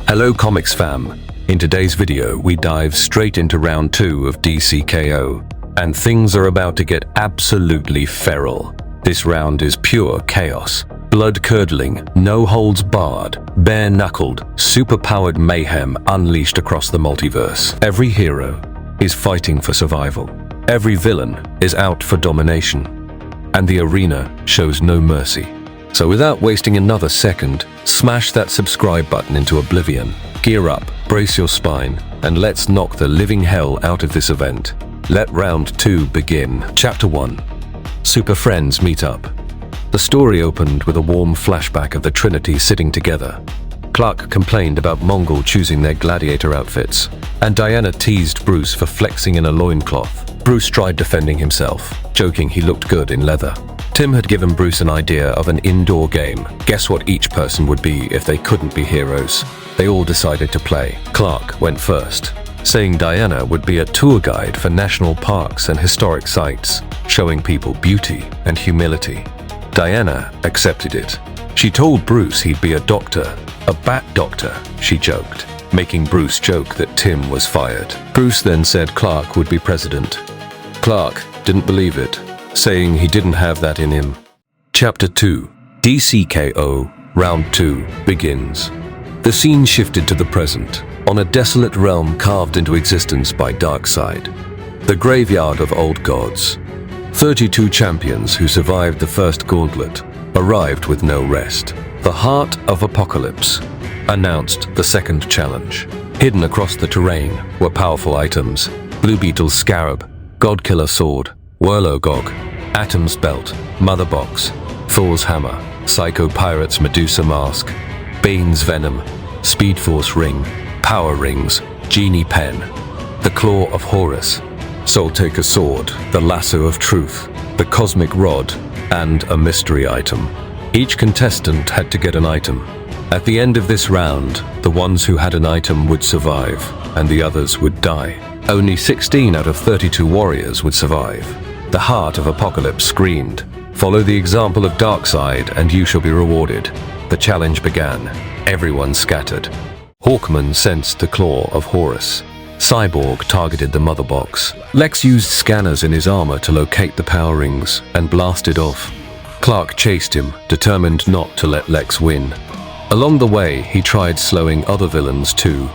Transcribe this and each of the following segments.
Hello ComixFam. In today's video, we dive straight into round 2 of DC K.O. And things are about to get absolutely feral. This round is pure chaos. Blood-curdling, no holds barred, bare-knuckled, super-powered mayhem unleashed across the multiverse. Every hero is fighting for survival. Every villain is out for domination. And the arena shows no mercy. So without wasting another second, smash that subscribe button into oblivion. Gear up, brace your spine, and let's knock the living hell out of this event. Let round 2 begin. Chapter 1. Super Friends Meet Up. The story opened with a warm flashback of the Trinity sitting together. Clark complained about Mongol choosing their gladiator outfits, and Diana teased Bruce for flexing in a loincloth. Bruce tried defending himself, joking he looked good in leather. Tim had given Bruce an idea of an indoor game. Guess what each person would be if they couldn't be heroes? They all decided to play. Clark went first, saying Diana would be a tour guide for national parks and historic sites, showing people beauty and humility. Diana accepted it. She told Bruce he'd be a doctor, a bat doctor, she joked, making Bruce joke that Tim was fired. Bruce then said Clark would be president. Clark didn't believe it, saying he didn't have that in him. Chapter 2. DC K.O. Round 2 begins. The scene shifted to the present, on a desolate realm carved into existence by Darkseid, the graveyard of old gods. 32 champions who survived the first gauntlet arrived with no rest. The Heart of Apocalypse announced the second challenge. Hidden across the terrain were powerful items: Blue Beetle's Scarab, Godkiller Sword, Whirlogog, Atom's Belt, Mother Box, Thor's Hammer, Psycho Pirate's Medusa Mask, Bane's Venom, Speed Force Ring, Power Rings, Genie Pen, the Claw of Horus, Soul Taker Sword, the Lasso of Truth, the Cosmic Rod, and a mystery item. Each contestant had to get an item. At the end of this round, the ones who had an item would survive, and the others would die. Only 16 out of 32 warriors would survive. The Heart of Apocalypse screamed, "Follow the example of Darkseid and you shall be rewarded." The challenge began. Everyone scattered. Hawkman sensed the Claw of Horus. Cyborg targeted the Mother Box. Lex used scanners in his armor to locate the power rings and blasted off. Clark chased him, determined not to let Lex win. Along the way, he tried slowing other villains too.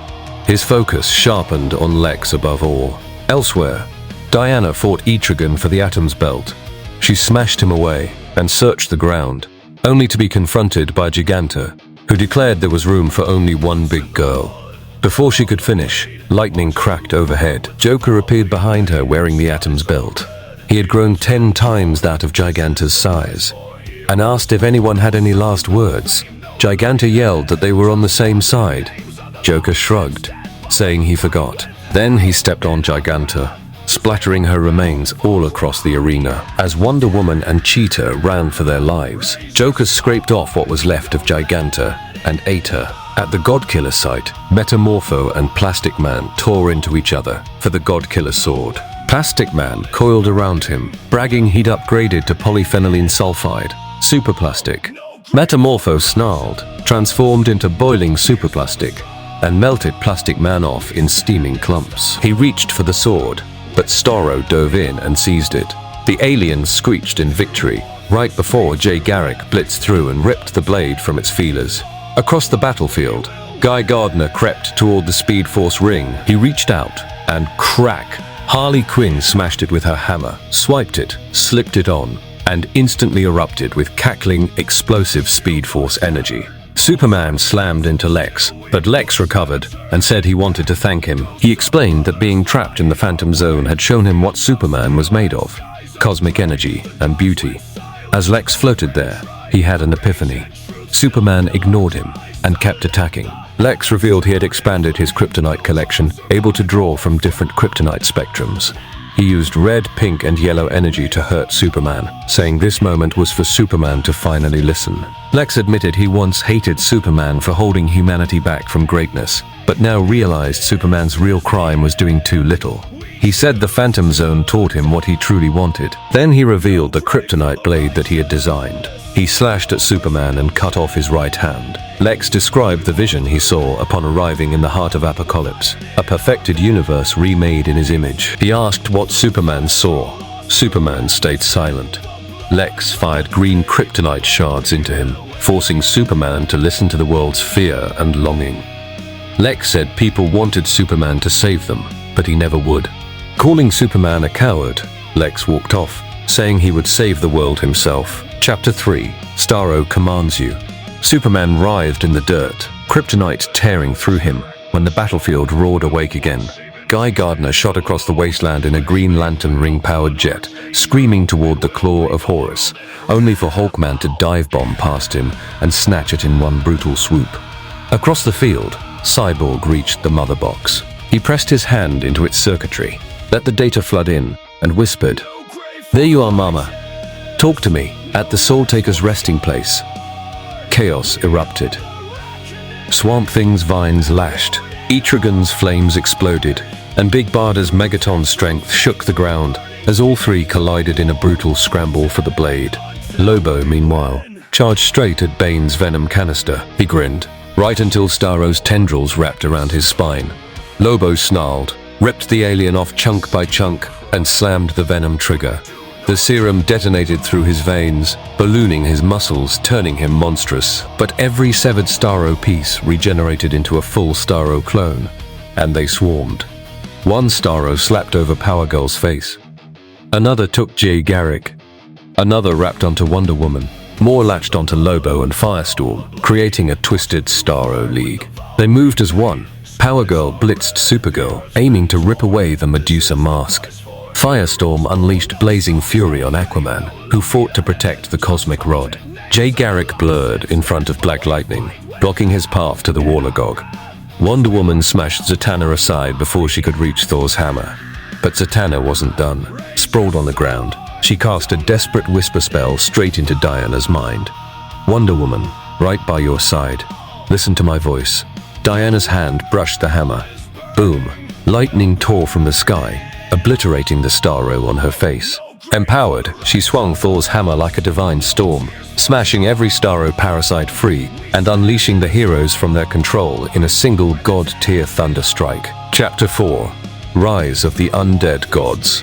His focus sharpened on Lex above all. Elsewhere, Diana fought Etrigan for the Atom's Belt. She smashed him away and searched the ground, only to be confronted by Giganta, who declared there was room for only one big girl. Before she could finish, lightning cracked overhead. Joker appeared behind her wearing the Atom's Belt. He had grown 10 times that of Giganta's size, and asked if anyone had any last words. Giganta yelled that they were on the same side. Joker shrugged, saying he forgot. Then he stepped on Giganta, splattering her remains all across the arena. As Wonder Woman and Cheetah ran for their lives, Joker scraped off what was left of Giganta and ate her. At the Godkiller site, Metamorpho and Plastic Man tore into each other for the Godkiller sword. Plastic Man coiled around him, bragging he'd upgraded to polyphenylene sulfide, superplastic. Metamorpho snarled, transformed into boiling superplastic, and melted Plastic Man off in steaming clumps. He reached for the sword, but Starro dove in and seized it. The aliens screeched in victory, right before Jay Garrick blitzed through and ripped the blade from its feelers. Across the battlefield, Guy Gardner crept toward the Speed Force ring. He reached out, and crack! Harley Quinn smashed it with her hammer, swiped it, slipped it on, and instantly erupted with cackling, explosive Speed Force energy. Superman slammed into Lex, but Lex recovered and said he wanted to thank him. He explained that being trapped in the Phantom Zone had shown him what Superman was made of: cosmic energy and beauty. As Lex floated there, he had an epiphany. Superman ignored him and kept attacking. Lex revealed he had expanded his kryptonite collection, able to draw from different kryptonite spectrums. He used red, pink, and yellow energy to hurt Superman, saying this moment was for Superman to finally listen. Lex admitted he once hated Superman for holding humanity back from greatness, but now realized Superman's real crime was doing too little. He said the Phantom Zone taught him what he truly wanted. Then he revealed the kryptonite blade that he had designed. He slashed at Superman and cut off his right hand. Lex described the vision he saw upon arriving in the heart of Apocalypse, a perfected universe remade in his image. He asked what Superman saw. Superman stayed silent. Lex fired green kryptonite shards into him, forcing Superman to listen to the world's fear and longing. Lex said people wanted Superman to save them, but he never would. Calling Superman a coward, Lex walked off, saying he would save the world himself. Chapter 3. Starro commands you. Superman writhed in the dirt, kryptonite tearing through him, when the battlefield roared awake again. Guy Gardner shot across the wasteland in a Green Lantern ring-powered jet, screaming toward the claw of Horus, only for Hawkman to dive-bomb past him and snatch it in one brutal swoop. Across the field, Cyborg reached the mother box. He pressed his hand into its circuitry, let the data flood in, and whispered, "There you are, Mama. Talk to me, at the Soul Taker's resting place." Chaos erupted. Swamp Thing's vines lashed, Etrigan's flames exploded, and Big Barda's megaton strength shook the ground as all three collided in a brutal scramble for the blade. Lobo, meanwhile, charged straight at Bane's venom canister. He grinned, right until Starro's tendrils wrapped around his spine. Lobo snarled, ripped the alien off chunk by chunk, and slammed the venom trigger. The serum detonated through his veins, ballooning his muscles, turning him monstrous. But every severed Starro piece regenerated into a full Starro clone, and they swarmed. One Starro slapped over Power Girl's face. Another took Jay Garrick. Another wrapped onto Wonder Woman. More latched onto Lobo and Firestorm, creating a twisted Starro league. They moved as one. Power Girl blitzed Supergirl, aiming to rip away the Medusa mask. Firestorm unleashed blazing fury on Aquaman, who fought to protect the cosmic rod. Jay Garrick blurred in front of Black Lightning, blocking his path to the Warlogog. Wonder Woman smashed Zatanna aside before she could reach Thor's hammer. But Zatanna wasn't done. Sprawled on the ground, she cast a desperate whisper spell straight into Diana's mind. "Wonder Woman, right by your side. Listen to my voice." Diana's hand brushed the hammer. Boom! Lightning tore from the sky, obliterating the Starro on her face. Empowered, she swung Thor's hammer like a divine storm, smashing every Starro parasite free and unleashing the heroes from their control in a single god-tier thunder strike. Chapter 4. Rise of the Undead Gods.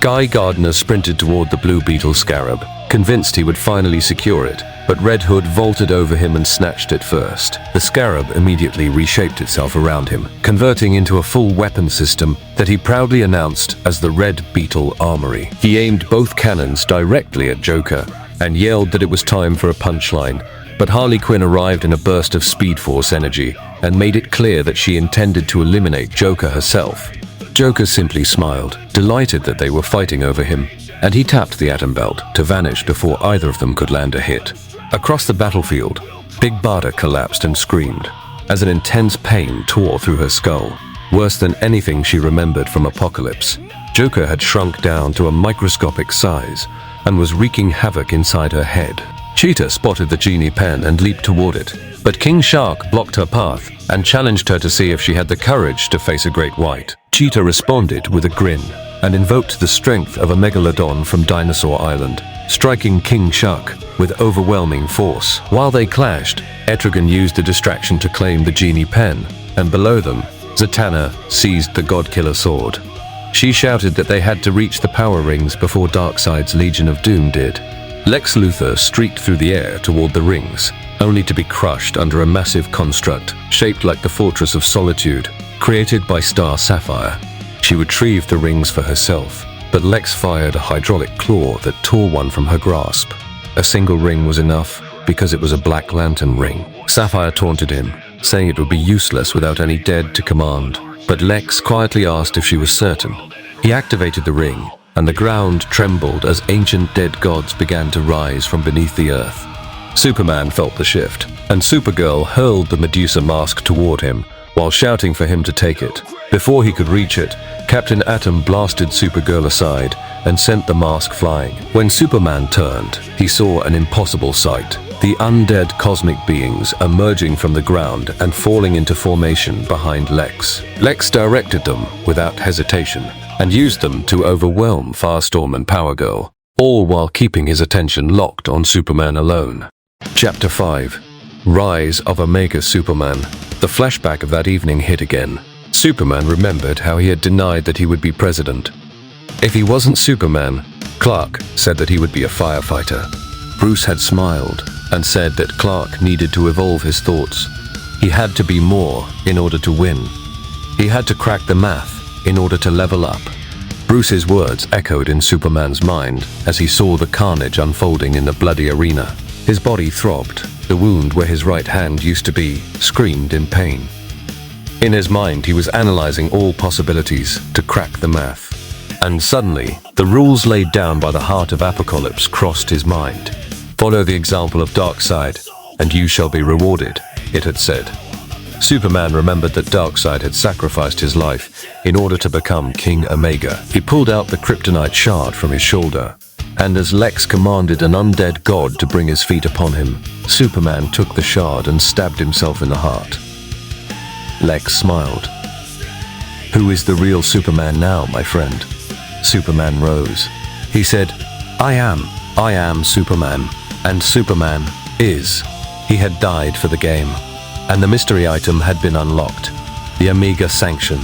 Guy Gardner sprinted toward the blue beetle scarab, convinced he would finally secure it, but Red Hood vaulted over him and snatched it first. The scarab immediately reshaped itself around him, converting into a full weapon system that he proudly announced as the Red Beetle Armory. He aimed both cannons directly at Joker and yelled that it was time for a punchline, but Harley Quinn arrived in a burst of Speed Force energy and made it clear that she intended to eliminate Joker herself. Joker simply smiled, delighted that they were fighting over him, and he tapped the atom belt to vanish before either of them could land a hit. Across the battlefield, Big Barda collapsed and screamed, as an intense pain tore through her skull, worse than anything she remembered from Apocalypse. Joker had shrunk down to a microscopic size and was wreaking havoc inside her head. Cheetah spotted the genie pen and leaped toward it, but King Shark blocked her path and challenged her to see if she had the courage to face a great white. Cheetah responded with a grin and invoked the strength of a megalodon from Dinosaur Island, striking King Shark with overwhelming force. While they clashed, Etrigan used the distraction to claim the genie pen, and below them, Zatanna seized the God-Killer sword. She shouted that they had to reach the power rings before Darkseid's Legion of Doom did. Lex Luthor streaked through the air toward the rings, only to be crushed under a massive construct shaped like the Fortress of Solitude, created by Star Sapphire. She retrieved the rings for herself, but Lex fired a hydraulic claw that tore one from her grasp. A single ring was enough, because it was a Black Lantern ring. Sapphire taunted him, saying it would be useless without any dead to command, but Lex quietly asked if she was certain. He activated the ring, and the ground trembled as ancient dead gods began to rise from beneath the earth. Superman felt the shift, and Supergirl hurled the Medusa mask toward him, while shouting for him to take it. Before he could reach it, Captain Atom blasted Supergirl aside and sent the mask flying. When Superman turned, he saw an impossible sight. The undead cosmic beings emerging from the ground and falling into formation behind Lex. Lex directed them without hesitation and used them to overwhelm Firestorm and Power Girl. all while keeping his attention locked on Superman alone. Chapter 5. Rise of Omega Superman. The flashback of that evening hit again. Superman remembered how he had denied that he would be president. If he wasn't Superman, Clark said that he would be a firefighter. Bruce had smiled and said that Clark needed to evolve his thoughts. He had to be more in order to win. He had to crack the math in order to level up. Bruce's words echoed in Superman's mind as he saw the carnage unfolding in the bloody arena. His body throbbed. The wound where his right hand used to be screamed in pain. In his mind, he was analyzing all possibilities to crack the math. And suddenly, the rules laid down by the Heart of Apocalypse crossed his mind. Follow the example of Darkseid, and you shall be rewarded, it had said. Superman remembered that Darkseid had sacrificed his life in order to become King Omega. He pulled out the kryptonite shard from his shoulder, and as Lex commanded an undead god to bring his feet upon him, Superman took the shard and stabbed himself in the heart. Lex smiled. "Who is the real Superman now, my friend?" Superman rose. He said, I am Superman, and Superman is." He had died for the game, and the mystery item had been unlocked. The Omega Sanction.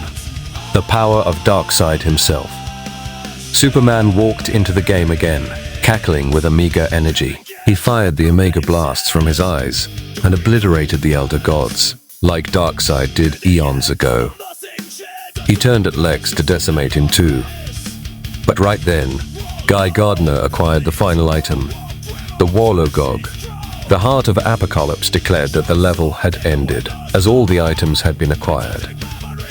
The power of Darkseid himself. Superman walked into the game again, cackling with Omega energy. He fired the Omega blasts from his eyes and obliterated the Elder Gods, like Darkseid did eons ago. He turned at Lex to decimate him too. But right then, Guy Gardner acquired the final item, the Warlogog. The Heart of Apocalypse declared that the level had ended, as all the items had been acquired.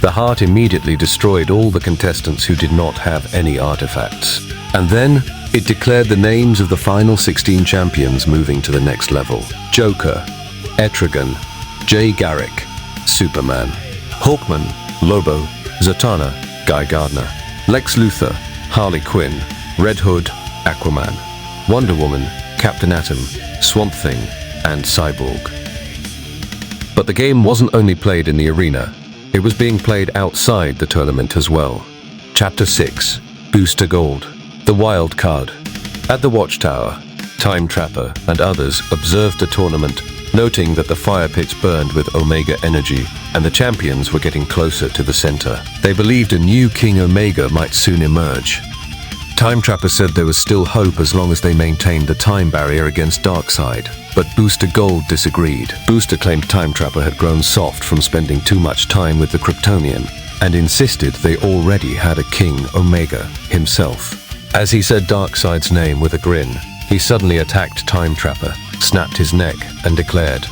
The Heart immediately destroyed all the contestants who did not have any artifacts. And then, it declared the names of the final 16 champions moving to the next level. Joker, Etrigan, Jay Garrick, Superman, Hawkman, Lobo, Zatanna, Guy Gardner, Lex Luthor, Harley Quinn, Red Hood, Aquaman, Wonder Woman, Captain Atom, Swamp Thing, and Cyborg. But the game wasn't only played in the arena, it was being played outside the tournament as well. Chapter 6. Booster Gold. The Wild Card. At the Watchtower, Time Trapper and others observed the tournament, noting that the fire pits burned with Omega energy and the champions were getting closer to the center. They believed a new King Omega might soon emerge. Time Trapper said there was still hope as long as they maintained the time barrier against Darkseid, but Booster Gold disagreed. Booster claimed Time Trapper had grown soft from spending too much time with the Kryptonian, and insisted they already had a King Omega himself. As he said Darkseid's name with a grin, he suddenly attacked Time Trapper, snapped his neck, and declared,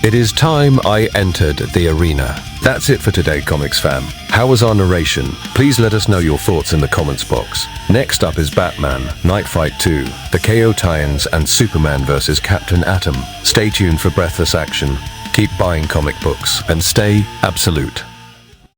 "It is time I entered the arena." That's it for today, ComixFam. How was our narration? Please let us know your thoughts in the comments box. Next up is Batman, Night Fight 2, the K.O. tie-ins, and Superman vs. Captain Atom. Stay tuned for breathless action. Keep buying comic books, and stay absolute.